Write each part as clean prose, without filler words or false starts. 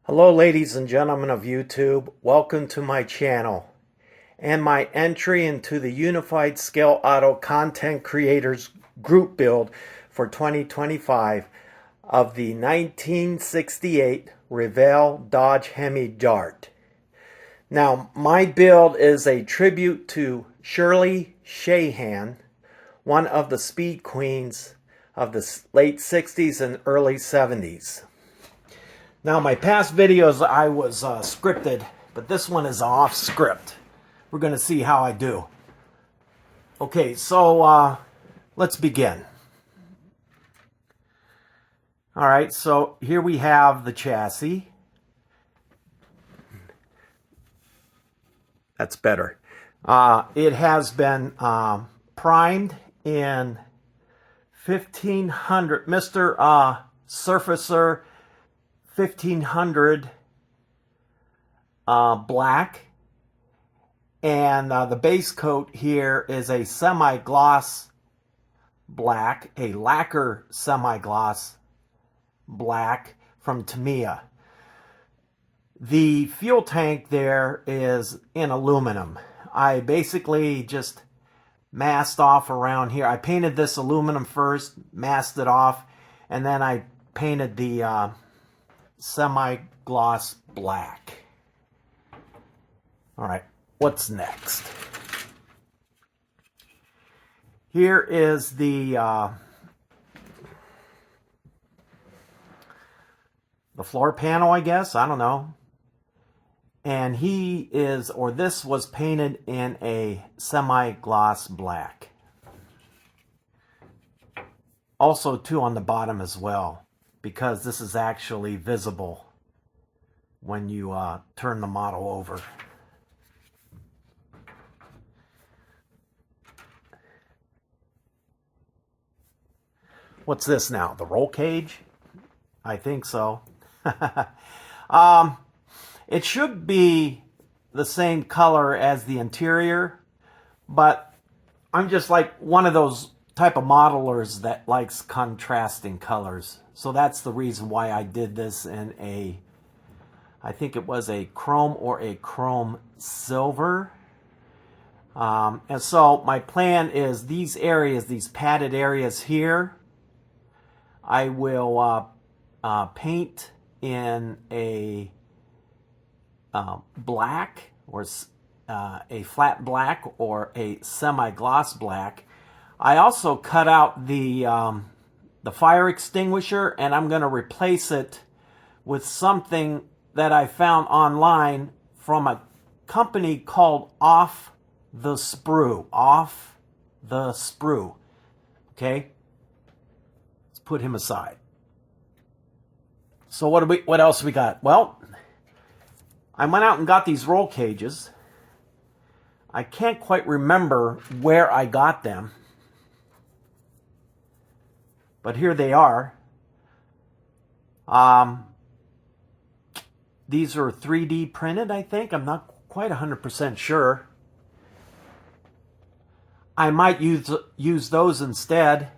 Hello ladies and gentlemen of YouTube, welcome to my channel and my entry into the Unified Scale Auto Content Creators Group Build for 2025 of the 1968 Revell Dodge Hemi Dart. Now my build is a tribute to Shirley Shahan, one of the speed queens of the late 60s and early 70s. Now, my past videos, I was scripted, but this one is off script. We're going to see how I do. Okay, so let's begin. All right, so here we have the chassis. That's better. It has been primed in 1500, Mr. Surfacer 1500 black, and the base coat here is a semi-gloss black, a lacquer semi-gloss black from Tamiya. The fuel tank there is in aluminum. I basically just masked off around here. I painted this aluminum first, masked it off, and then I painted the semi-gloss black. All right, what's next? Here is the floor panel, I guess. I don't know. And he is, or this was painted in a semi-gloss black. Also, too, on the bottom as well, because this is actually visible when you turn the model over. What's this now? The roll cage? I think so. It should be the same color as the interior, but I'm just like one of those type of modelers that likes contrasting colors. So that's the reason why I did this in a, I think it was a chrome or a chrome silver. And so my plan is these areas, these padded areas here, I will paint in a black, or a flat black, or a semi-gloss black. I also cut out the fire extinguisher, and I'm going to replace it with something that I found online from a company called Off the Sprue. Off the Sprue. Okay? Let's put him aside. So what else we got? Well, I went out and got these roll cages. I can't quite remember where I got them, but here they are. These are 3D printed, I think. I'm not quite 100% sure. I might use those instead.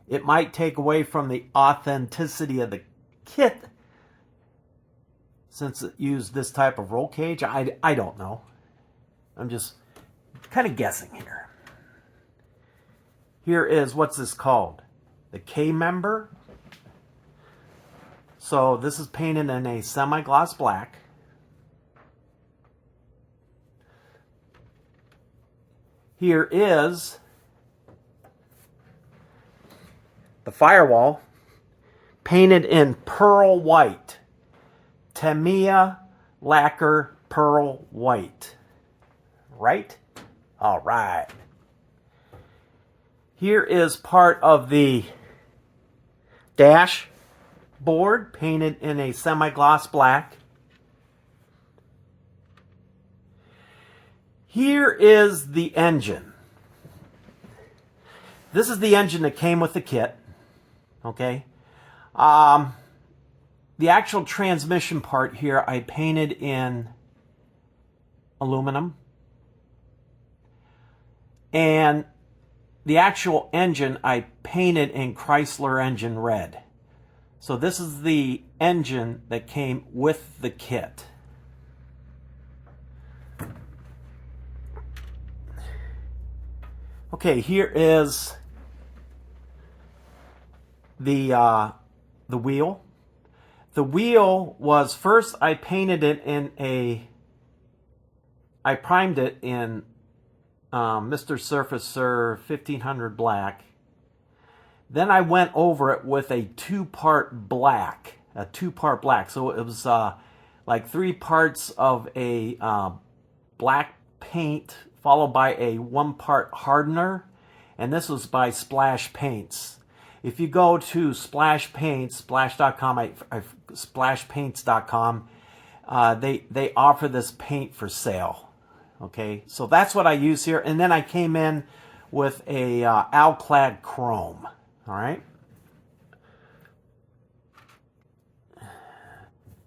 It might take away from the authenticity of the kit, since it used this type of roll cage. I don't know. I'm just kind of guessing here. Here is, what's this called? The K member. So this is painted in a semi-gloss black. Here is the firewall, painted in pearl white. Tamiya lacquer pearl white. Right? All right. Here is part of the dashboard, painted in a semi-gloss black. Here is the engine. This is the engine that came with the kit. Okay. The actual transmission part here I painted in aluminum. And the actual engine I painted in Chrysler engine red. So this is the engine that came with the kit. Okay, here is the wheel. The wheel was, first I painted it in I primed it in Mr. Surfacer 1500 black. Then I went over it with a two-part black. So it was like 3 parts of a black paint followed by a 1-part hardener. And this was by Splash Paints. If you go to Splash Paints, splash.com, splashpaints.com, they offer this paint for sale. Okay, so that's what I use here. And then I came in with a Alclad Chrome. All right.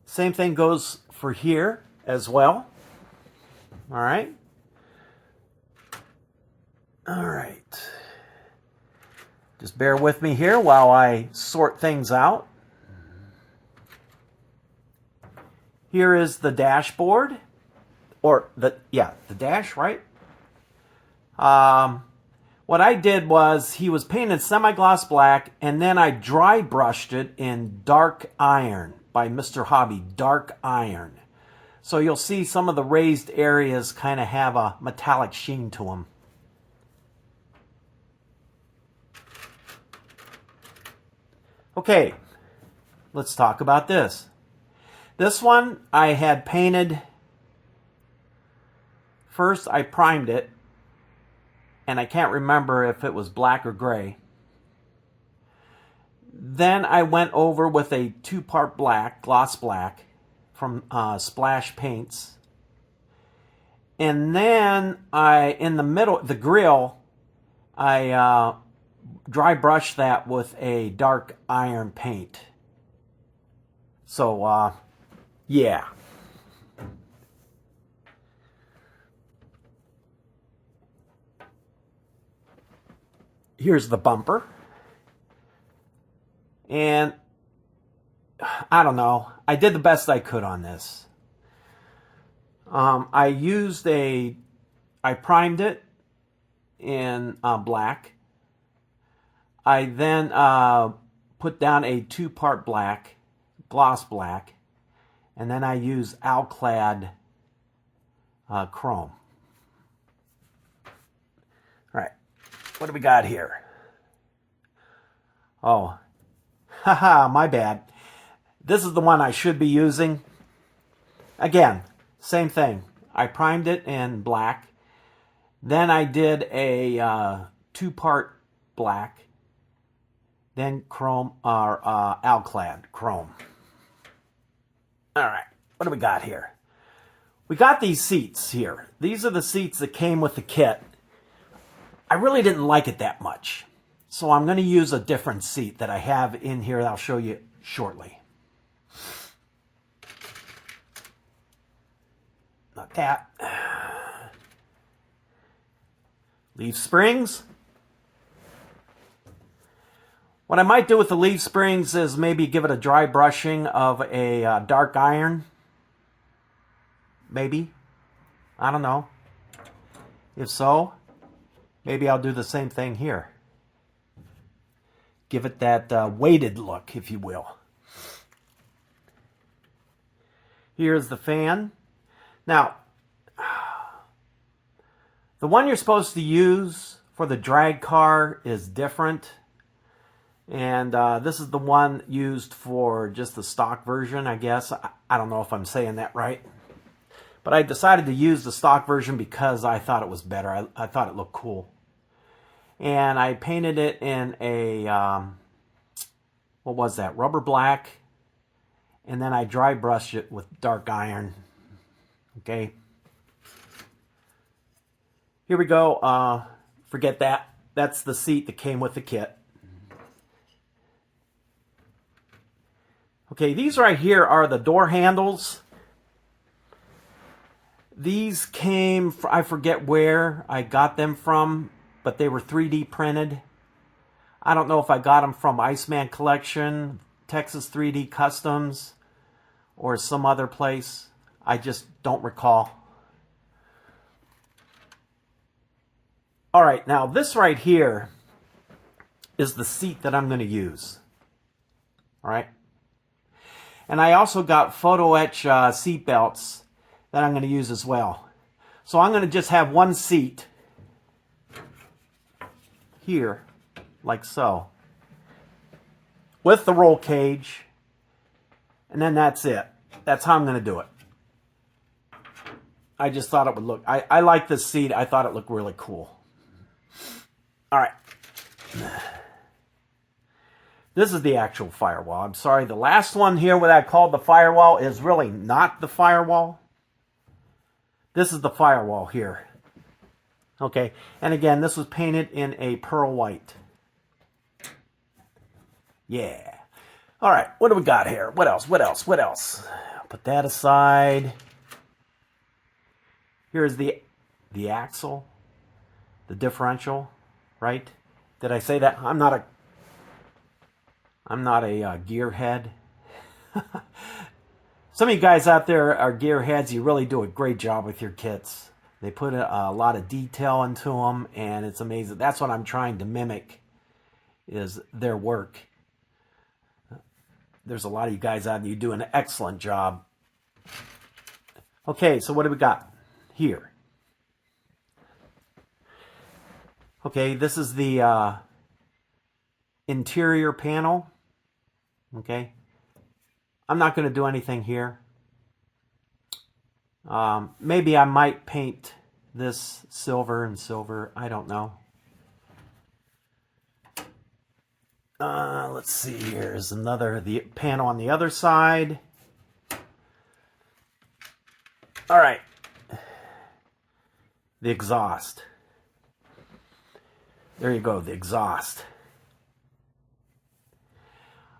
Same thing goes for here as well. All right. All right. Just bear with me here while I sort things out. Here is the dashboard, or the dash, right? What I did was, he was painted semi-gloss black, and then I dry brushed it in dark iron by Mr. Hobby, dark iron. So you'll see some of the raised areas kind of have a metallic sheen to them. Okay, let's talk about this. This one I had painted, first I primed it, and I can't remember if it was black or gray. Then I went over with a 2-part black, gloss black, from Splash Paints. And then in the middle, the grill, I dry brushed that with a dark iron paint. So, yeah. Here's the bumper. And I don't know. I did the best I could on this. I primed it in black. I then put down a 2-part black, gloss black, and then I used Alclad Chrome. All right, what do we got here? Oh, haha, my bad. This is the one I should be using. Again, same thing. I primed it in black. Then I did a 2-part black. Then chrome, or Alclad Chrome. All right, what do we got here? We got these seats here. These are the seats that came with the kit. I really didn't like it that much. So I'm going to use a different seat that I have in here that I'll show you shortly. Not that. Leaf springs. What I might do with the leaf springs is maybe give it a dry brushing of a dark iron. Maybe. I don't know. If so, maybe I'll do the same thing here. Give it that weighted look, if you will. Here's the fan. Now, the one you're supposed to use for the drag car is different. And this is the one used for just the stock version, I guess. I don't know if I'm saying that right. But I decided to use the stock version because I thought it was better. I thought it looked cool. And I painted it in a, what was that, rubber black. And then I dry brushed it with dark iron. Okay. Here we go. Forget that. That's the seat that came with the kit. Okay, these right here are the door handles. These came, I forget where I got them from, but they were 3D printed. I don't know if I got them from Iceman Collection, Texas 3D Customs or some other place. I just don't recall. All right, now this right here is the seat that I'm going to use. All right. And I also got photo etch seat belts that I'm going to use as well. So I'm going to just have one seat here, like so, with the roll cage, and then that's it. That's how I'm going to do it. I just thought it would look, I like this seat. I thought it looked really cool. All right. This is the actual firewall. I'm sorry, the last one here what I called the firewall is really not the firewall. This is the firewall here. Okay, and again, this was painted in a pearl white. Yeah. All right, what do we got here? What else? What else? What else? Put that aside. Here's the axle, the differential, right? Did I say that? I'm not a gearhead. Some of you guys out there are gearheads. You really do a great job with your kits. They put a lot of detail into them, and it's amazing. That's what I'm trying to mimic, is their work. There's a lot of you guys out there. You do an excellent job. Okay, so what do we got here? Okay, this is the interior panel. Okay, I'm not going to do anything here. Maybe I might paint this silver and silver. I don't know. Let's see. Here's the panel on the other side. All right. The exhaust. There you go, the exhaust.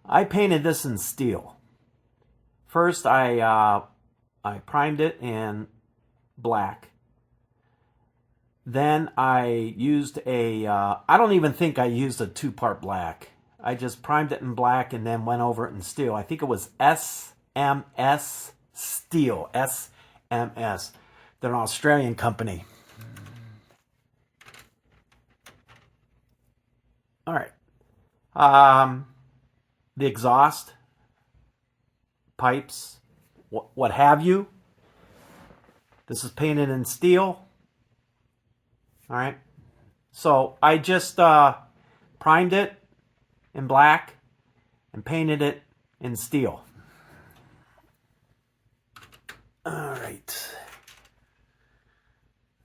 I painted this in steel. First, I primed it in black. Then I used I don't even think I used a two-part black. I just primed it in black and then went over it in steel. I think it was SMS Steel. SMS. They're an Australian company. All right. The exhaust, pipes, what have you. This is painted in steel. All right. So I just primed it in black and painted it in steel. All right.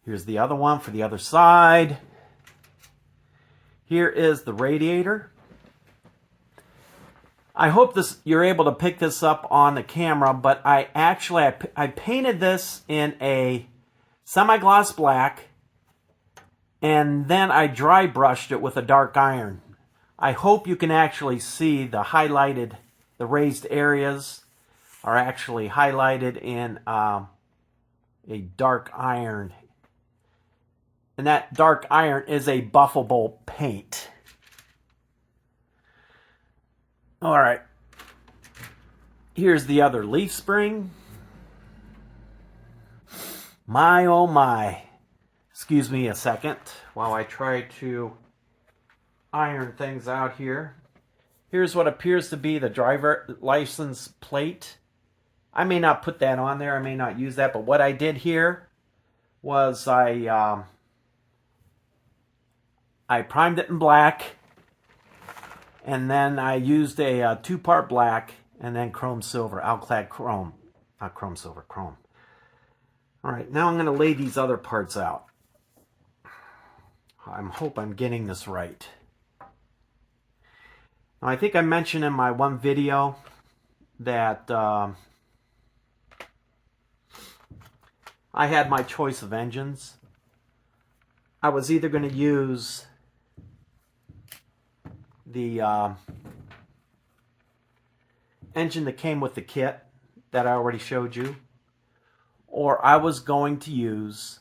Here's the other one for the other side. Here is the radiator. I hope you're able to pick this up on the camera, but I painted this in a semi-gloss black, and then I dry brushed it with a dark iron. I hope you can actually see the raised areas are actually highlighted in a dark iron. And that dark iron is a buffable paint. All right. Here's the other leaf spring. My, oh my. Excuse me a second while I try to iron things out here. Here's what appears to be the driver license plate. I may not put that on there. I may not use that. But what I did here was I primed it in black. And then I used a two-part black and then chrome silver, alclad chrome. Not chrome silver, chrome. All right, now I'm going to lay these other parts out. I hope I'm getting this right. Now, I think I mentioned in my one video that I had my choice of engines. I was either going to use the engine that came with the kit that I already showed you, or I was going to use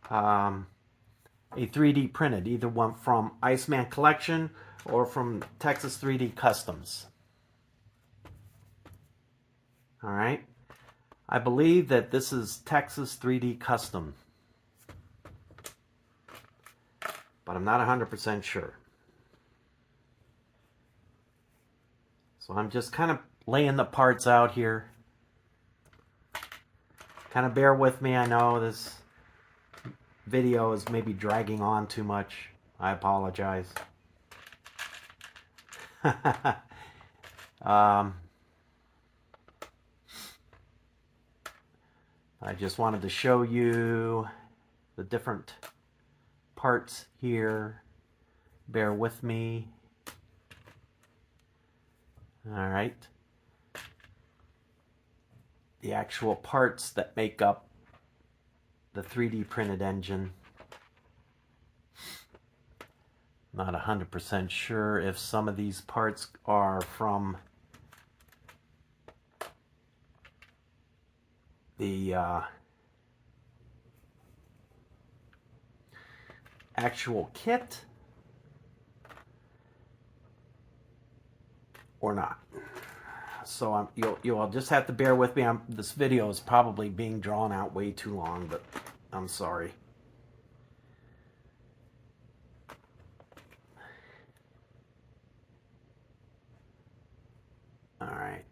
a 3D printed, either one from Iceman Collection or from Texas 3D Customs. All right. I believe that this is Texas 3D Custom, but I'm not 100% sure. So I'm just kind of laying the parts out here. Kind of bear with me. I know this video is maybe dragging on too much. I apologize. I just wanted to show you the different parts here. Bear with me. All right. The actual parts that make up the 3D printed engine. Not 100% sure if some of these parts are from the actual kit or not. So you'll just have to bear with me. This video is probably being drawn out way too long, but I'm sorry. All right.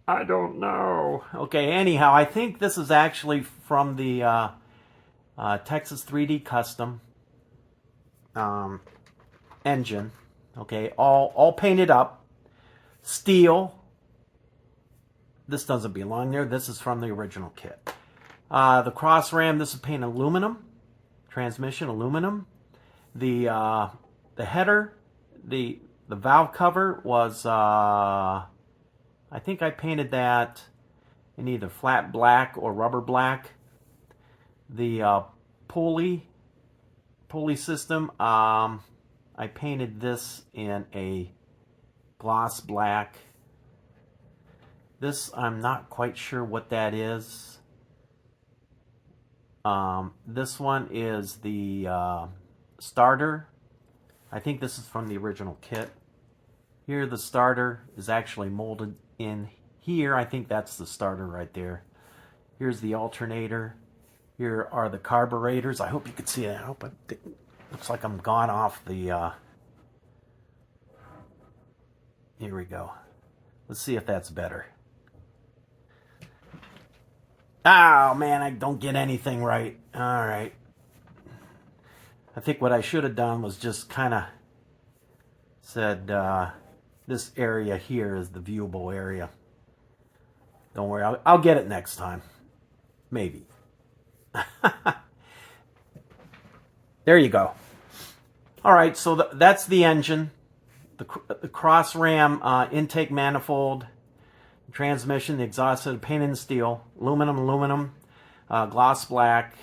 I don't know. Okay, anyhow, I think this is actually from the Texas 3D Custom engine. Okay, all painted up. Steel. This doesn't belong there. This is from the original kit. The cross ram, this is painted aluminum. Transmission, aluminum. The header, the valve cover was... I think I painted that in either flat black or rubber black. The pulley system, I painted this in a gloss black. This, I'm not quite sure what that is. This one is the starter. I think this is from the original kit. Here the starter is actually molded in here. I think that's the starter right there. Here's the alternator. Here are the carburetors. I hope you can see that. I hope it looks like I'm gone off the... Here we go. Let's see if that's better. Oh man, I don't get anything right. All right. I think what I should have done was just kind of said... this area here is the viewable area. Don't worry, I'll get it next time. Maybe. There you go. All right, so that's the engine. The cross ram intake manifold, transmission, the exhaust system, painted in steel, aluminum, gloss black,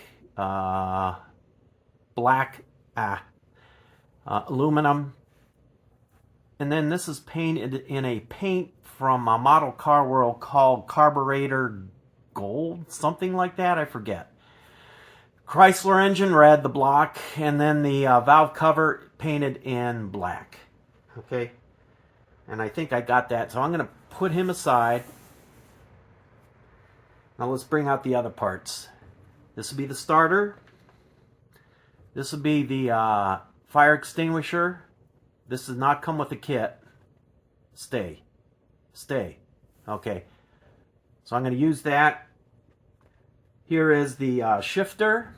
aluminum. And then this is painted in a paint from a model car world called Carburetor Gold, something like that, I forget. Chrysler engine red, the block, and then the valve cover painted in black. Okay, and I think I got that, so I'm going to put him aside. Now let's bring out the other parts. This will be the starter. This will be the fire extinguisher. This does not come with the kit. Stay. Okay. So I'm going to use that. Here is the shifter.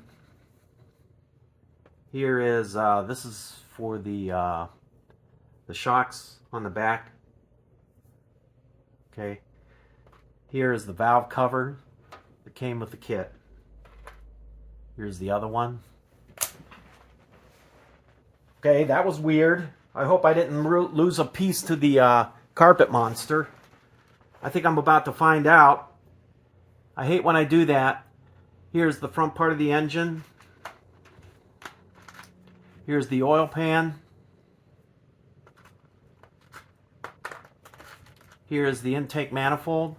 Here is, this is for the shocks on the back. Okay. Here is the valve cover that came with the kit. Here's the other one. Okay, that was weird. I hope I didn't lose a piece to the carpet monster. I think I'm about to find out. I hate when I do that. Here's the front part of the engine. Here's the oil pan. Here's the intake manifold.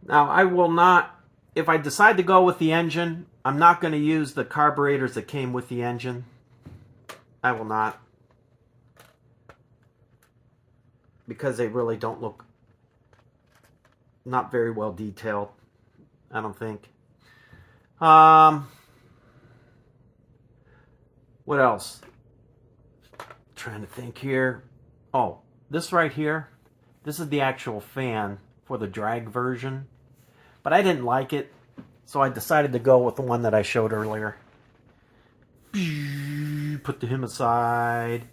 Now, I will not, if I decide to go with the engine, I'm not going to use the carburetors that came with the engine. I will not. Because they really don't look not very well detailed, I don't think. What else? Trying to think here. Oh, this right here. This is the actual fan for the drag version. But I didn't like it, so I decided to go with the one that I showed earlier. Put him aside.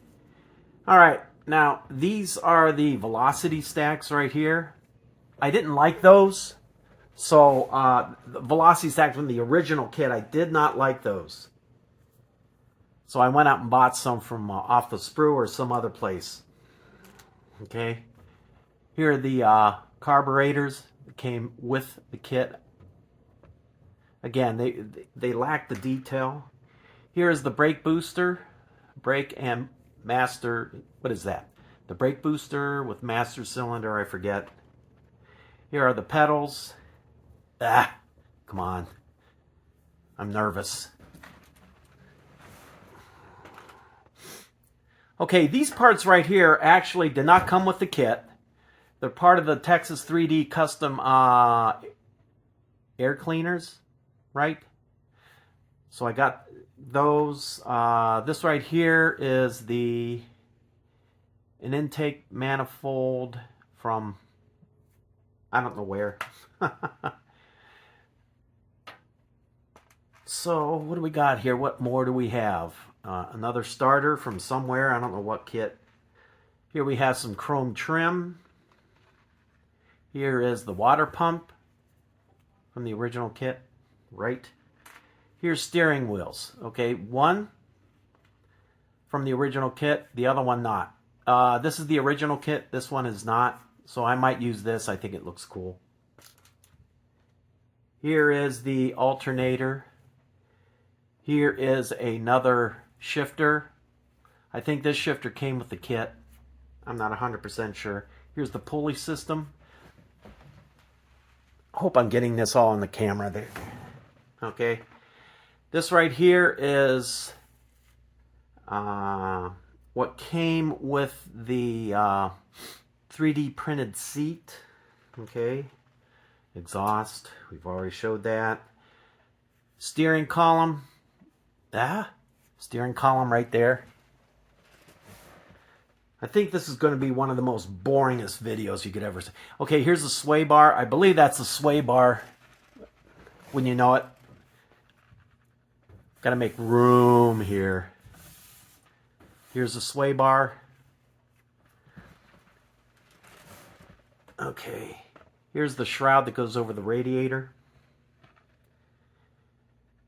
Alright, now these are the velocity stacks right here. I didn't like those. So, the velocity stacks from the original kit, I did not like those. So I went out and bought some from off the sprue or some other place. Okay. Here are the carburetors that came with the kit. Again, they lack the detail. Here is the brake booster. Brake and master. What is that? The brake booster with master cylinder, I forget. Here are the pedals. Ah, come on. I'm nervous. Okay, these parts right here actually did not come with the kit. They're part of the Texas 3D custom air cleaners, right? So I got those. This right here is an intake manifold from, I don't know where. So what do we got here? What more do we have? Another starter from somewhere. I don't know what kit. Here we have some chrome trim. Here is the water pump from the original kit. Right. Here's steering wheels. Okay, one from the original kit, the other one not. This is the original kit. This one is not. So I might use this. I think it looks cool. Here is the alternator. Here is another shifter. I think this shifter came with the kit. I'm not 100% sure. Here's the pulley system. I hope I'm getting this all on the camera there. Okay. This right here is what came with the 3D printed seat. Okay. Exhaust. We've already showed that. Steering column. Steering column right there. I think this is going to be one of the most boringest videos you could ever see. Okay, here's the sway bar. I believe that's the sway bar. When you know it. Got to make room here. Here's the sway bar. Okay. Here's the shroud that goes over the radiator.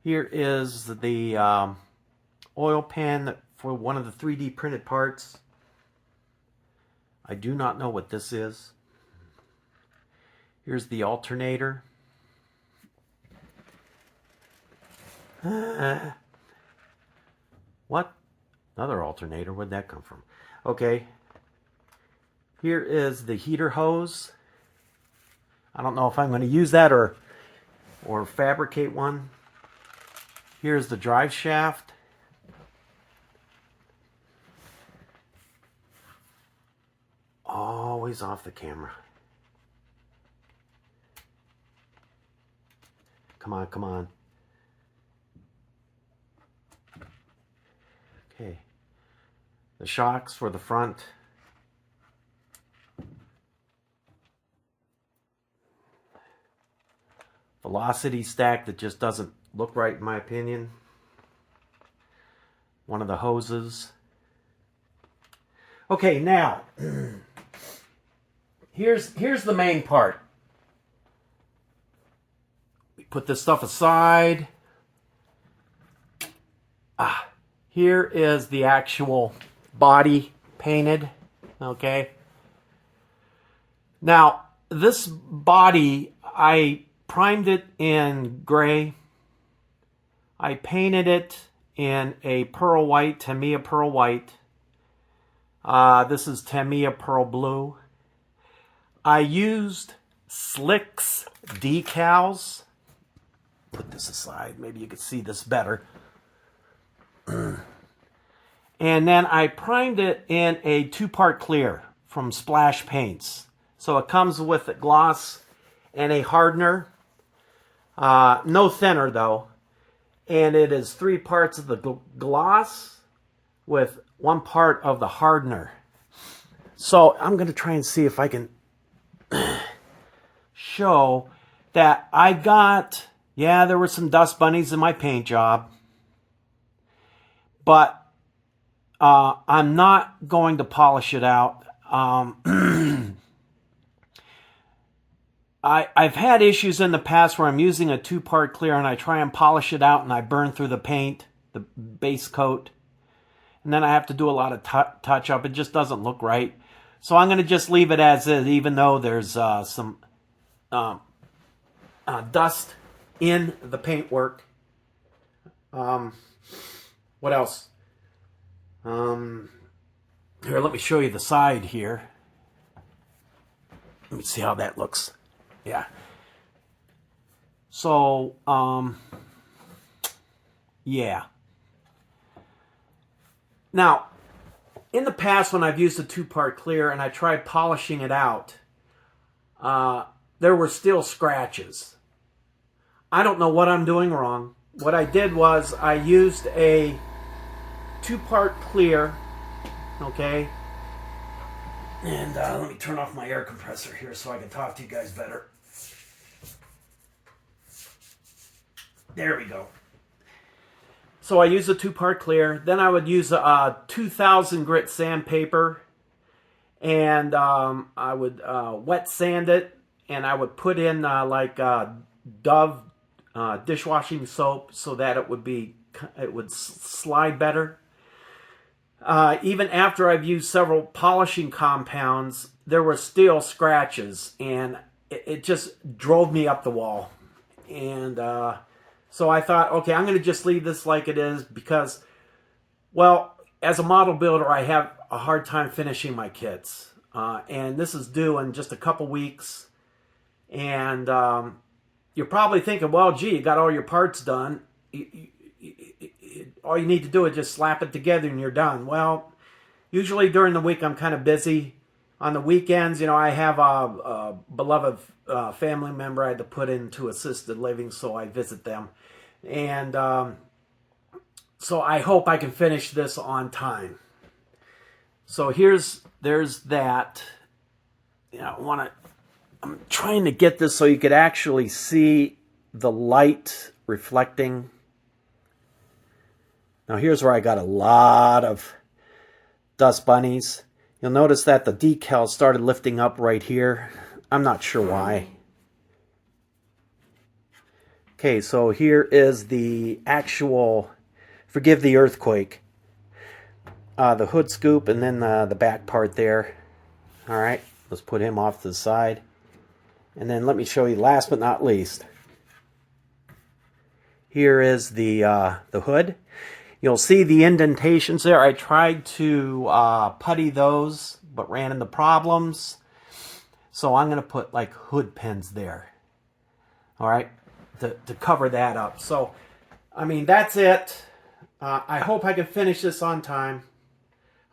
Here is the oil pan for one of the 3D printed parts. I do not know what this is. Here's the alternator. What? Another alternator? Where'd that come from? Okay. Here is the heater hose. I don't know if I'm going to use that or fabricate one. Here's the drive shaft. Always off the camera. Come on, come on. Okay. The shocks for the front. Velocity stack that just doesn't look right in my opinion. One of the hoses. Okay, now here's the main part. We put this stuff aside. Here is the actual body painted. Okay. Now, this body, I primed it in gray. I painted it in a pearl white, Tamiya pearl white. This is Tamiya pearl blue. I used Slicks decals. Put this aside. Maybe you can see this better. And then I primed it in a 2-part clear from Splash Paints. So it comes with a gloss and a hardener. No thinner though. And it is 3 parts of the gloss with 1 part of the hardener. So I'm going to try and see if I can show that I got, yeah, there were some dust bunnies in my paint job. But I'm not going to polish it out. I've had issues in the past where I'm using a 2-part clear and I try and polish it out and I burn through the paint, the base coat. And then I have to do a lot of touch up. It just doesn't look right. So I'm going to just leave it as is, even though there's some dust in the paintwork. What else? Here, let me show you the side here. Let me see how that looks. Yeah. So, yeah. Now, in the past when I've used a 2-part clear and I tried polishing it out, there were still scratches. I don't know what I'm doing wrong. What I did was I used a 2-part clear, okay? And let me turn off my air compressor here so I can talk to you guys better. There we go. So I use a 2-part clear. Then I would use a 2000 grit sandpaper. And I would wet sand it. And I would put in like Dove dishwashing soap so that it would slide better. Even after I've used several polishing compounds, there were still scratches. And it just drove me up the wall. And so I thought, okay, I'm going to just leave this like it is because, well, as a model builder, I have a hard time finishing my kits. And this is due in just a couple weeks. And you're probably thinking, well, gee, you got all your parts done. All you need to do is just slap it together and you're done. Well, usually during the week, I'm kind of busy. On the weekends, you know, I have a beloved family member I had to put into assisted living, so I visit them. And so I hope I can finish this on time. So there's that. You know, I'm trying to get this so you could actually see the light reflecting. Now here's where I got a lot of dust bunnies. You'll notice that the decal started lifting up right here. I'm not sure why. Okay, so here is the actual, forgive the earthquake, the hood scoop and then the back part there. All right, let's put him off to the side. And then let me show you last but not least. Here is the hood. You'll see the indentations there. I tried to putty those, but ran into problems. So I'm going to put like hood pins there. All right, to cover that up. So, I mean, that's it. I hope I can finish this on time.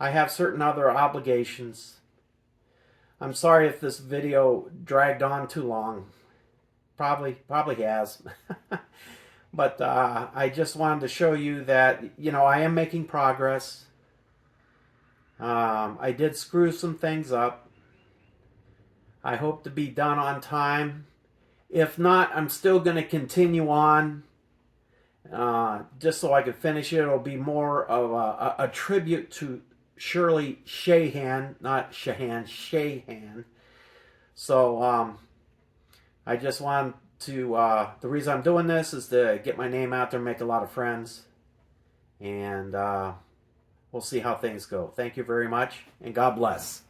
I have certain other obligations. I'm sorry if this video dragged on too long. Probably has. But I just wanted to show you that, you know, I am making progress. I did screw some things up. I hope to be done on time. If not, I'm still going to continue on. Just so I can finish it. It'll be more of a tribute to Shirley Shahan, not Shahan, Shahan. So I just want to, the reason I'm doing this is to get my name out there, make a lot of friends, and we'll see how things go. Thank you very much, and God bless.